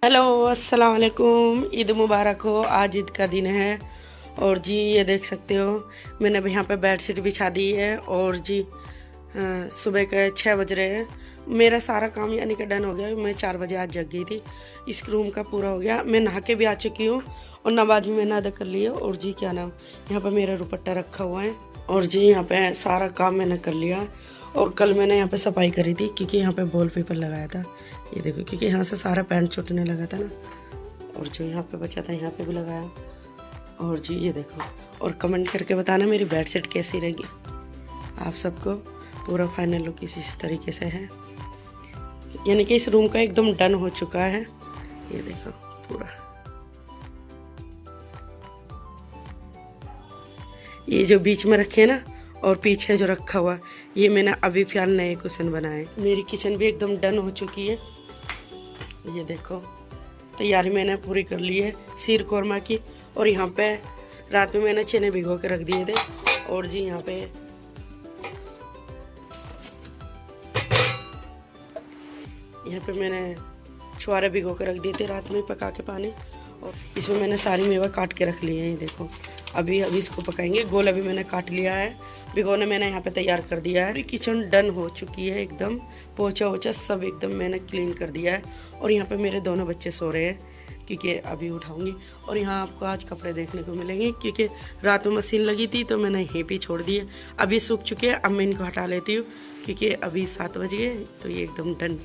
Hello, अस्सलाम वालेकुम। ईद मुबारक हो। आज ईद का दिन है और जी ये देख सकते हो मैंने अभी यहाँ पे बेडशीट बिछा दी है और जी सुबह के 6 बज रहे हैं। मेरा सारा काम यानी कि डन हो गया। मैं 4 बजे आज जग गई थी। इस रूम का पूरा हो गया। मैं नहा के भी आ चुकी हूँ और नमाज भी मैंने अदा कर लिया। और जी क्या नाम, यहाँ पर मेरा दुपट्टा रखा हुआ है और जी यहाँ पे सारा काम मैंने कर लिया। और कल मैंने यहाँ पे सफाई करी थी क्योंकि यहाँ पे वॉल पेपर लगाया था। ये देखो, क्योंकि यहाँ से सारा पैंट छूटने लगा था ना, और जो यहाँ पे बचा था यहाँ पे भी लगाया। और जी ये देखो, और कमेंट करके बताना मेरी बेडशीट कैसी रहेगी। आप सबको पूरा फाइनल लुक इस तरीके से है, यानी कि इस रूम का एकदम डन हो चुका है। ये देखो पूरा, ये जो बीच में रखे है ना और पीछे जो रखा हुआ, ये मैंने अभी फिलहाल नए कुशन बनाए। मेरी किचन भी एकदम डन हो चुकी है। ये देखो, तैयारी मैंने पूरी कर ली है शीर कोरमा की। और यहाँ पे रात में मैंने चने भिगो के रख दिए थे। और जी यहाँ पे मैंने छुआरे भिगो के रख दिए थे रात में पका के पानी। और इसमें मैंने सारी मेवा काट के रख ली है। ये देखो, अभी इसको पकाएंगे। गोल अभी मैंने काट लिया है, भिगोने मैंने यहाँ पे तैयार कर दिया है। किचन डन हो चुकी है एकदम, पोछा वोछा सब एकदम मैंने क्लीन कर दिया है। और यहाँ पे मेरे दोनों बच्चे सो रहे हैं क्योंकि अभी उठाऊंगी। और यहाँ आपको आज कपड़े देखने को मिलेंगे क्योंकि रात में मशीन लगी थी तो मैंने यहीं पे छोड़ दिए। अभी सूख चुके हैं। अब मैं इनको हटा लेती हूँ क्योंकि अभी 7 बज गए तो ये एकदम डन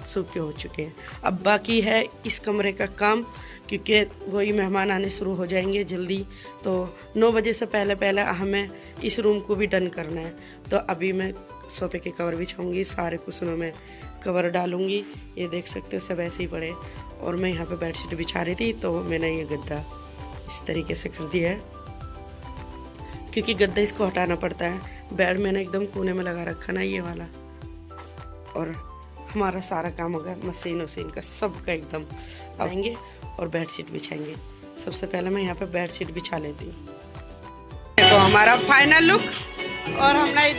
सूख के हो चुके हैं। अब बाकी है इस कमरे का काम क्योंकि वही मेहमान आने शुरू हो जाएंगे जल्दी, तो 9 बजे से पहले हमें इस रूम को भी डन करना है। तो अभी मैं सोफे के कवर बिछाऊंगी, सारे कुशनों में कवर डालूंगी। ये देख सकते हो सब ऐसे ही पड़े। और मैं यहाँ पे बेडशीट बिछा रही थी तो मैंने ये गद्दा इस तरीके से कर दिया है क्योंकि गद्दा इसको हटाना पड़ता है। बेड मैंने एकदम कोने में लगा रखा ना ये वाला। और हमारा सारा काम होगा मशीन वशीन का सब का एकदम आएंगे और बेडशीट बिछाएंगे। सबसे पहले मैं यहाँ पे बेडशीट बिछा लेती हूँ। देखो हमारा फाइनल लुक। और हमने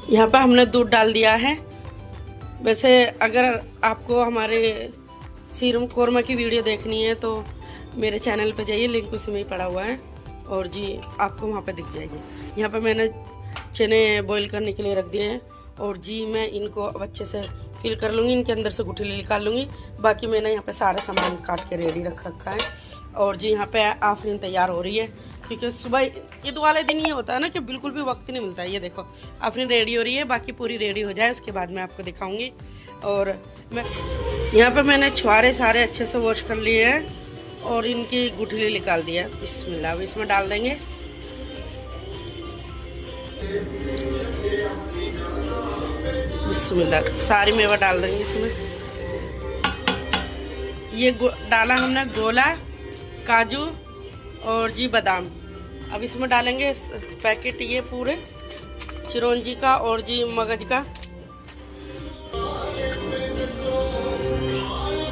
यहाँ पे हमने दूध डाल दिया है। वैसे अगर आपको हमारे शीर कोरमा की वीडियो देखनी है तो मेरे चैनल पे जाइए, लिंक उसमें ही पड़ा हुआ है और जी आपको वहाँ पे दिख जाएगी। यहाँ पे मैंने चने बॉईल करने के लिए रख दिए हैं और जी मैं इनको अब अच्छे से फिल कर लूँगी। इनके अंदर से गुठली निकाल लूँगी। बाकी मैंने यहाँ पे सारा सामान काट के रेडी रख रखा है। और जी यहाँ पे आफरीन तैयार हो रही है क्योंकि सुबह ईद वाले दिन ये होता है ना कि बिल्कुल भी वक्त नहीं मिलता है। ये देखो आफरीन रेडी हो रही है, बाकी पूरी रेडी हो जाए उसके बाद मैं आपको दिखाऊंगी। और मैं यहाँ पे मैंने छुआरे सारे अच्छे से वॉश कर लिए हैं और इनकी गुठली निकाल दिया। बिस्मिल्लाह, अब इसमें डाल देंगे। बिस्मिल्लाह, सारी मेवा डाल देंगे इसमें। ये डाला हमने गोला, काजू और जी बादाम। अब इसमें डालेंगे पैकेट ये पूरे चिरौंजी का और जी मगज का।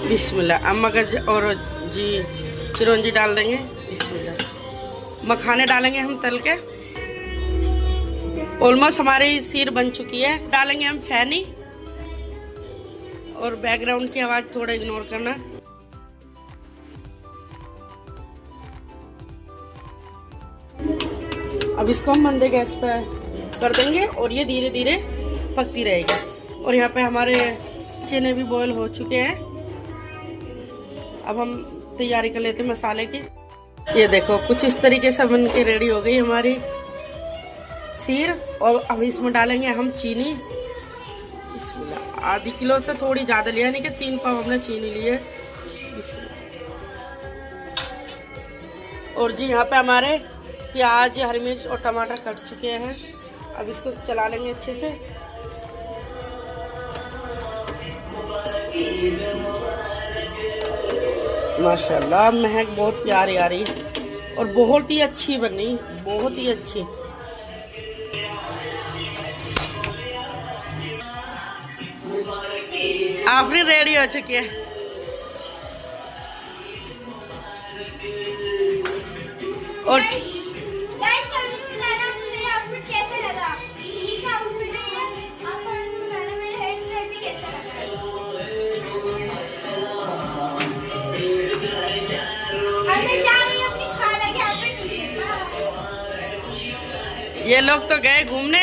बिस्मिल्लाह, अब मगज और जी चिरौंजी डाल देंगे। बिस्मिल्लाह, मखाने डालेंगे हम तल के। ऑलमोस्ट हमारी शीर बन चुकी है। डालेंगे हम फैनी। और बैकग्राउंड की आवाज़ थोड़ा इग्नोर करना। अब इसको हम मंदे गैस पे कर देंगे और ये धीरे धीरे पकती रहेगी। और यहाँ पे हमारे चने भी बॉयल हो चुके हैं। अब हम तैयारी कर लेते हैं मसाले की। ये देखो कुछ इस तरीके से बन के रेडी हो गई हमारी शीर। और अब इसमें डालेंगे हम चीनी। आधी किलो से थोड़ी ज़्यादा लिया, यानी कि 3 पाव हमने चीनी ली है। और जी यहाँ पे हमारे प्याज, हरी मिर्च और टमाटर कट चुके हैं। अब इसको चला लेंगे अच्छे से। माशाल्लाह महक बहुत प्यारी आ रही है और बहुत ही अच्छी बनी, बहुत ही अच्छी। आपने रेडी हो चुकी है। और ये लोग तो गए घूमने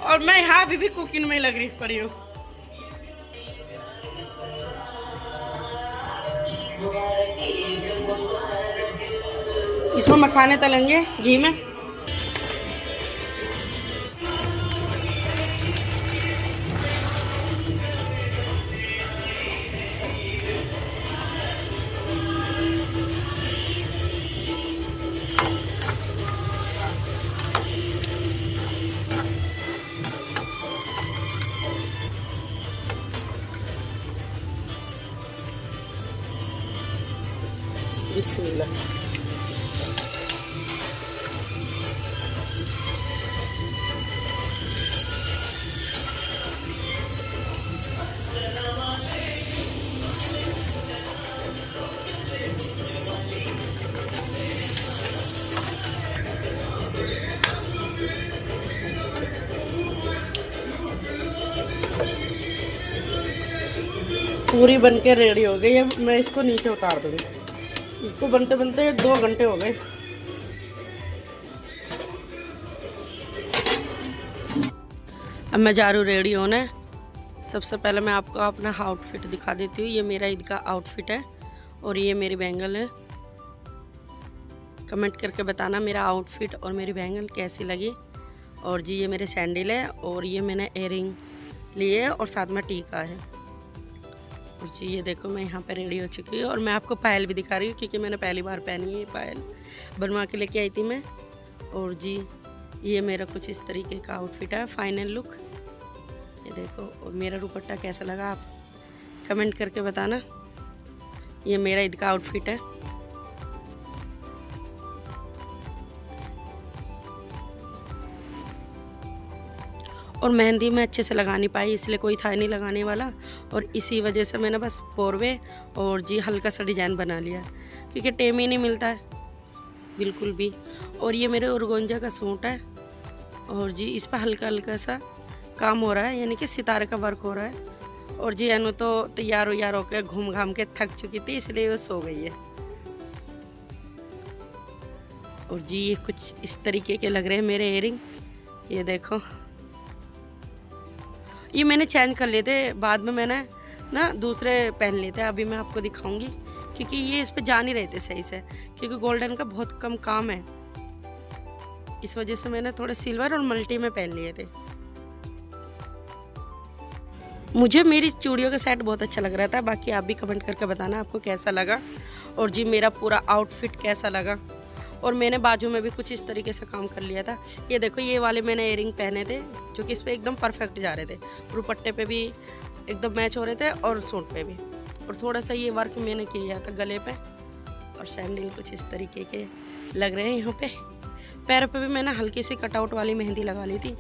और मैं यहाँ भी कुकिंग में लग रही पड़ी हूँ। इसमें मखाने तलेंगे घी में। बिस्मिल्लाह। पूरी बनके रेडी हो गई है। मैं इसको नीचे उतार दूंगी। इसको बनते बनते 2 घंटे हो गए। अब मैं जा रही हूँ रेडी होने। सबसे पहले मैं आपको अपना आउटफिट दिखा देती हूँ। ये मेरा ईद का आउटफिट है और ये मेरी बैंगल है। कमेंट करके बताना मेरा आउटफिट और मेरी बैंगल कैसी लगी। और जी ये मेरे सैंडल है और ये मैंने इयररिंग लिए और साथ में टीका है। और जी ये देखो मैं यहाँ पे रेडी हो चुकी हूँ और मैं आपको पायल भी दिखा रही हूँ क्योंकि मैंने पहली बार पहनी है। पायल बनवा के लेके आई थी मैं। और जी ये मेरा कुछ इस तरीके का आउटफिट है, फाइनल लुक। ये देखो। और मेरा दुपट्टा कैसा लगा आप कमेंट करके बताना। ये मेरा ईद का आउटफिट है। और मेहंदी मैं अच्छे से लगा नहीं पाई, इसलिए कोई था नहीं लगाने वाला। और इसी वजह से मैंने बस पोरवे और जी हल्का सा डिज़ाइन बना लिया क्योंकि टेम ही नहीं मिलता है बिल्कुल भी। और ये मेरे ऑर्गेन्जा का सूट है और जी इस पर हल्का हल्का सा काम हो रहा है, यानी कि सितारे का वर्क हो रहा है। और जी अनु तो तैयार होकर घूम घाम के थक चुकी थी, इसलिए वो सो गई है। और जी ये कुछ इस तरीके के लग रहे हैं मेरे इयररिंग। ये देखो ये मैंने चेंज कर लिए थे, बाद में मैंने ना दूसरे पहन लिए थे। अभी मैं आपको दिखाऊंगी क्योंकि ये इस पे जा नहीं रहे थे सही से, क्योंकि गोल्डन का बहुत कम काम है। इस वजह से मैंने थोड़े सिल्वर और मल्टी में पहन लिए थे। मुझे मेरी चूड़ियों का सेट बहुत अच्छा लग रहा था। बाकी आप भी कमेंट करके बताना आपको कैसा लगा और जी मेरा पूरा आउटफिट कैसा लगा। और मैंने बाजू में भी कुछ इस तरीके से काम कर लिया था। ये देखो ये वाले मैंने इयररिंग पहने थे जो कि इस पर एकदम परफेक्ट जा रहे थे। दुपट्टे पे भी एकदम मैच हो रहे थे और सूट पे भी। और थोड़ा सा ये वर्क मैंने किया था गले पे। और सैंडल कुछ इस तरीके के लग रहे हैं। यहाँ पे पैरों पे भी मैंने हल्की सी कटआउट वाली मेहंदी लगा ली थी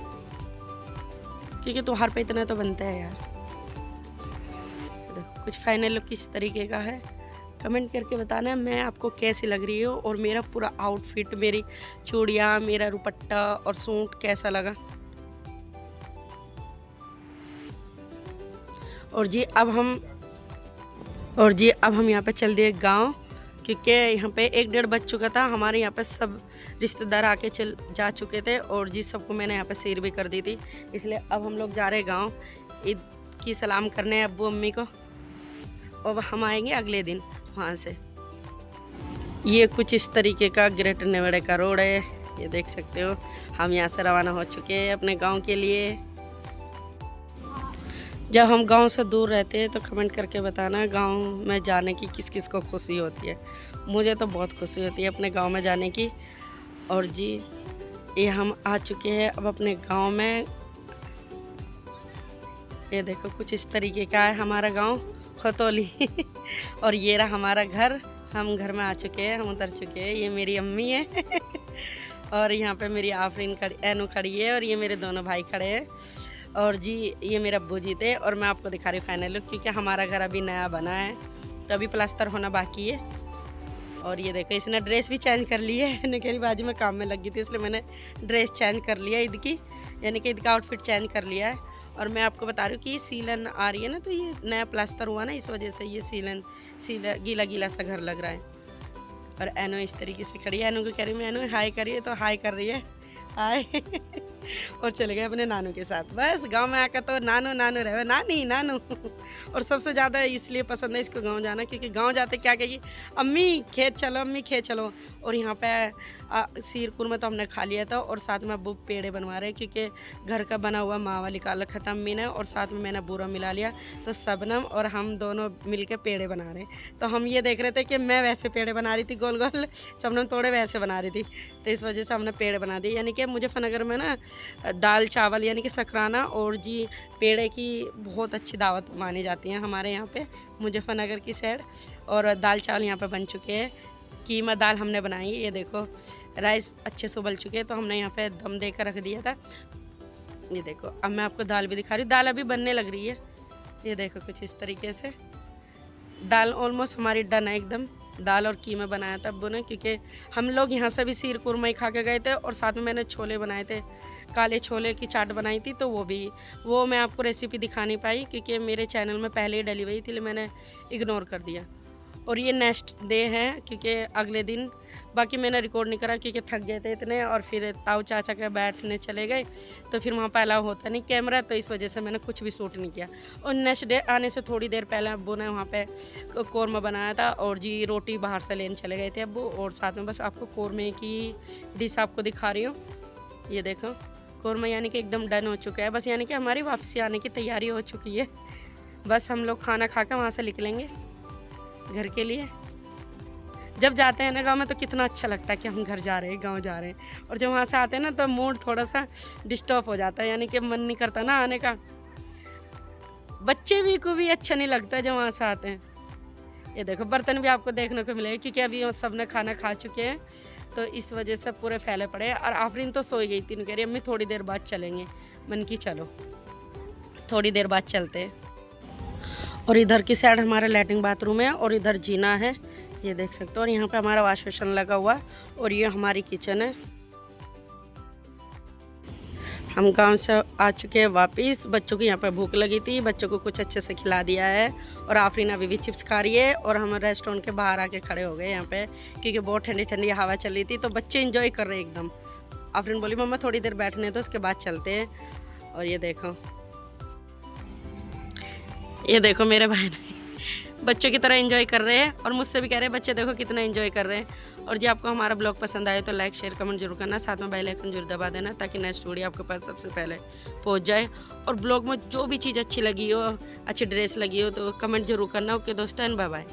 क्योंकि त्योहार पे इतना तो बनता है यार। देखो कुछ फाइनल लुक किस तरीके का है कमेंट करके बताना मैं आपको कैसी लग रही हो। और मेरा पूरा आउटफिट, मेरी चूड़ियाँ, मेरा दुपट्टा और सूट कैसा लगा। और जी अब हम यहाँ पे चल दिए गांव क्योंकि यहाँ पे 1-1:30 बज चुका था। हमारे यहाँ पे सब रिश्तेदार आके जा चुके थे और जी सबको मैंने यहाँ पे शेयर भी कर दी थी, इसलिए अब हम लोग जा रहे हैं गाँव ईद की सलाम करने अब्बू अम्मी को। और हम आएंगे अगले दिन वहाँ से। ये कुछ इस तरीके का ग्रेटर नोएडा का रोड है, ये देख सकते हो। हम यहाँ से रवाना हो चुके हैं अपने गांव के लिए। जब हम गांव से दूर रहते हैं तो कमेंट करके बताना गांव में जाने की किस किस को खुशी होती है। मुझे तो बहुत खुशी होती है अपने गांव में जाने की। और जी ये हम आ चुके हैं अब अपने गांव में। ये देखो कुछ इस तरीके का है हमारा गांव खतौली और ये रहा हमारा घर। हम घर में आ चुके हैं, हम उतर चुके हैं। ये मेरी अम्मी है और यहाँ पे मेरी आफरीन खड़ी, एनू खड़ी है और ये मेरे दोनों भाई खड़े हैं। और जी ये मेरे अब्बू जी थे और मैं आपको दिखा रही हूँ फाइनल लुक, क्योंकि हमारा घर अभी नया बना है तो अभी प्लास्टर होना बाकी है। और ये देखो इसने ड्रेस भी चेंज कर ली है, यानी कि बाजू में काम में लगी थी इसलिए मैंने ड्रेस चेंज कर लिया ईद की, यानी कि ईद का आउटफिट चेंज कर लिया है। और मैं आपको बता रही हूँ कि ये सीलन आ रही है ना, तो ये नया प्लास्टर हुआ ना, इस वजह से ये सीला गीला गीला सा घर लग रहा है। और एनो इस तरीके से खड़ी है। एनो को कह रही हूँ एनो हाय करिए, तो हाय कर रही है हाय और चले गए अपने नानू के साथ। बस गांव में आकर तो नानू नानू रहे, नानी नानू और सबसे ज़्यादा इसलिए पसंद है इसको गांव जाना, क्योंकि गांव जाते क्या कहेगी अम्मी खेत चलो, अम्मी खेत चलो। और यहाँ पे सीरपुर में तो हमने खा लिया था और साथ में अब्बू पेड़े बनवा रहे हैं, क्योंकि घर का बना हुआ मावा निकाल रखा था अम्मी ने और साथ में मैंने बूरा मिला लिया, तो सबनम और हम दोनों मिल के पेड़े बना रहे हैं। तो हम ये देख रहे थे कि मैं वैसे पेड़े बना रही थी गोल गोल, सबनम थोड़े वैसे बना रही थी, तो इस वजह से हमने पेड़े बना दिए। यानी कि मुजफ्फरनगर में ना दाल चावल यानी कि सकराना और जी पेड़े की बहुत अच्छी दावत मानी जाती है हमारे यहाँ पे मुजफ्फरनगर की साइड। और दाल चावल यहाँ पे बन चुके हैं, कीमा दाल हमने बनाई। ये देखो राइस अच्छे से उबल चुके हैं, तो हमने यहाँ पे दम देकर रख दिया था। ये देखो अब मैं आपको दाल भी दिखा रही हूँ, दाल अभी बनने लग रही है। ये देखो कुछ इस तरीके से दाल ऑलमोस्ट हमारी डन है एकदम। दाल और कीमा बनाया था अब्बू ने, क्योंकि हम लोग यहाँ से भी सीर कुरमा ही खा के गए थे और साथ में मैंने छोले बनाए थे, काले छोले की चाट बनाई थी, तो वो मैं आपको रेसिपी दिखा नहीं पाई क्योंकि मेरे चैनल में पहले ही डली हुई थी, मैंने इग्नोर कर दिया। और ये नेक्स्ट डे है क्योंकि अगले दिन, बाकी मैंने रिकॉर्ड नहीं करा क्योंकि थक गए थे इतने। और फिर ताऊ चाचा के बैठने चले गए तो फिर वहाँ पर अलाउ होता नहीं कैमरा, तो इस वजह से मैंने कुछ भी शूट नहीं किया। और नेक्स्ट डे आने से थोड़ी देर पहले अब्बू ने वहाँ पे कौरमा बनाया था और जी रोटी बाहर से लेने चले गए थे अब्बू। और साथ में बस आपको कौरमे की डिश आपको दिखा रही हूँ। ये देखो कौरमा यानी कि एकदम डन हो चुका है, बस यानी कि हमारी वापसी आने की तैयारी हो चुकी है। बस हम लोग खाना खा कर वहाँ से निकलेंगे घर के लिए। जब जाते हैं ना गांव में तो कितना अच्छा लगता है कि हम घर जा रहे हैं, गांव जा रहे हैं। और जब वहाँ से आते हैं ना तो मूड थोड़ा सा डिस्टर्ब हो जाता है, यानी कि मन नहीं करता ना आने का। बच्चे भी को भी अच्छा नहीं लगता जब वहाँ से आते हैं। ये देखो बर्तन भी आपको देखने को मिलेगा क्योंकि अभी सब ने खाना खा चुके हैं, तो इस वजह से पूरे फैले पड़े हैं। और आफरीन तो सोई गई थी, कह रही अम्मी थोड़ी देर बाद चलेंगे। मन की चलो थोड़ी देर बाद चलते हैं। और इधर की साइड हमारा लैट्रिन बाथरूम है और इधर जीना है, ये देख सकते हो। और यहाँ पे हमारा वॉश बेसिन लगा हुआ और ये हमारी किचन है। हम गांव से आ चुके हैं वापस। बच्चों की यहाँ पे भूख लगी थी, बच्चों को कुछ अच्छे से खिला दिया है। और आफरीन अभी भी चिप्स खा रही है और हम रेस्टोरेंट के बाहर आके खड़े हो गए यहाँ पे, क्योंकि बहुत ठंडी ठंडी हवा चल रही थी, तो बच्चे इंजॉय कर रहे हैं एकदम। आफरीन बोली मम्मा थोड़ी देर बैठने तो उसके बाद चलते हैं। और ये देखो मेरे भाई ने बच्चों की तरह एंजॉय कर रहे हैं और मुझसे भी कह रहे हैं बच्चे देखो कितना एंजॉय कर रहे हैं। और जी आपको हमारा ब्लॉग पसंद आए तो लाइक शेयर कमेंट जरूर करना, साथ में बेल आइकन जरूर दबा देना ताकि नेक्स्ट वीडियो आपके पास सबसे पहले पहुंच जाए। और ब्लॉग में जो भी चीज़ अच्छी लगी हो, अच्छी ड्रेस लगी हो तो कमेंट जरूर करना। ओके दोस्तों, बाय बाय।